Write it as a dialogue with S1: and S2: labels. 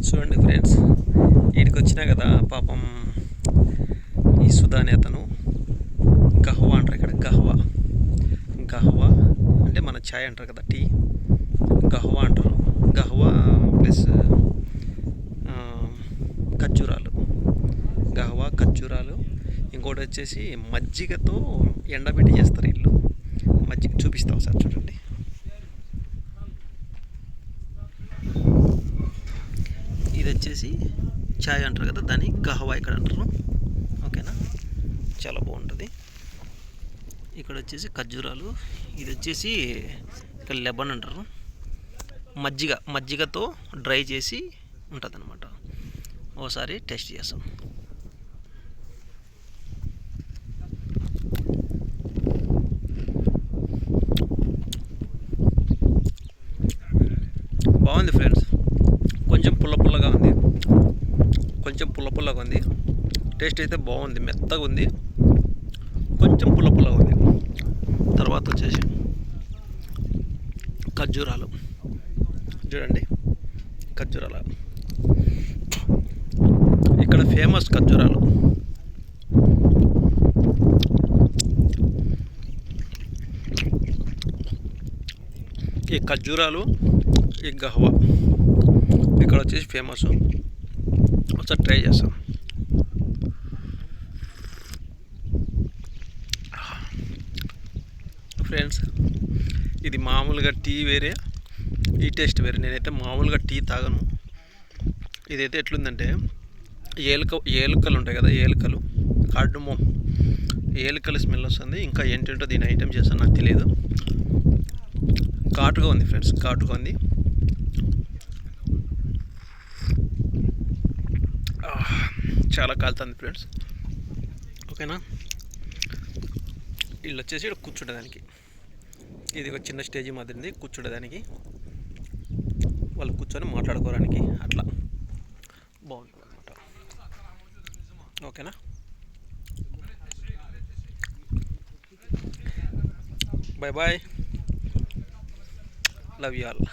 S1: చూడండి ఫ్రెండ్స్, వీడికి వచ్చినా కదా పాపం ఈ సుధా అనే అతను గహ్వా అంటారు. ఇక్కడ గహ్వా గహ్వా అంటే మన ఛాయ్ అంటారు కదా, టీ గహ్వా అంటారు. గహ్వా ప్లస్ ఖర్జూరాలు, గహ్వా ఖర్జూరాలు. ఇంకోటి వచ్చేసి మజ్జిగతో ఎండబెట్టి చేస్తారు వీళ్ళు. మజ్జిగ చూపిస్తాం సార్, చూడండి. ఇది వచ్చేసి ఛాయ్ అంటారు కదా, దాన్ని గహ్వా ఇక్కడ అంటారు. ఓకేనా, చాలా బాగుంటుంది. ఇక్కడ వచ్చేసి ఖర్జూరాలు, ఇది వచ్చేసి ఇక్కడ లెబన్ అంటారు. మజ్జిగతో డ్రై చేసి ఉంటుంది అనమాట. ఓసారి టేస్ట్ చేస్తాం. బాగుంది ఫ్రెండ్స్, కొంచెం పుల్లగా ఉంది, పుల్లగా ఉంది. టేస్ట్ అయితే బాగుంది, మెత్తగా ఉంది, కొంచెం పుల్లగా ఉంది. తర్వాత వచ్చేసి ఖర్జూరాలు చూడండి, ఖర్జూరాలు ఇక్కడ ఫేమస్ ఖర్జూరాలు. ఈ ఖర్జూరాలు, ఈ గహ్వా ఇక్కడ వచ్చేసి ఫేమస్. ఒకసారి ట్రై చేస్తాం. ఫ్రెండ్స్, ఇది మామూలుగా టీ వేరే, ఈ టేస్ట్ వేరే. నేనైతే మామూలుగా టీ తాగను. ఇదైతే ఎట్లుందంటే ఏలుకలు ఉంటాయి కదా, ఏలుకలు, కార్డుమో ఏలుకల స్మెల్ వస్తుంది. ఇంకా ఏంటంటో దీని ఐటెం చేస్తాను నాకు తెలియదు. ఘాటుగా ఉంది ఫ్రెండ్స్, ఘాటుగా ఉంది. చాలా కాలుతుంది ఫ్రెండ్స్. ఓకేనా, వీళ్ళు వచ్చేసి ఇక్కడ కూర్చుండేదానికి, ఇది ఒక చిన్న స్టేజీ మాదిరింది కూర్చుండేదానికి, వాళ్ళు కూర్చొని మాట్లాడుకోవడానికి అట్లా బాగుంటుంది అనమాట. ఓకేనా, bye bye, love you all.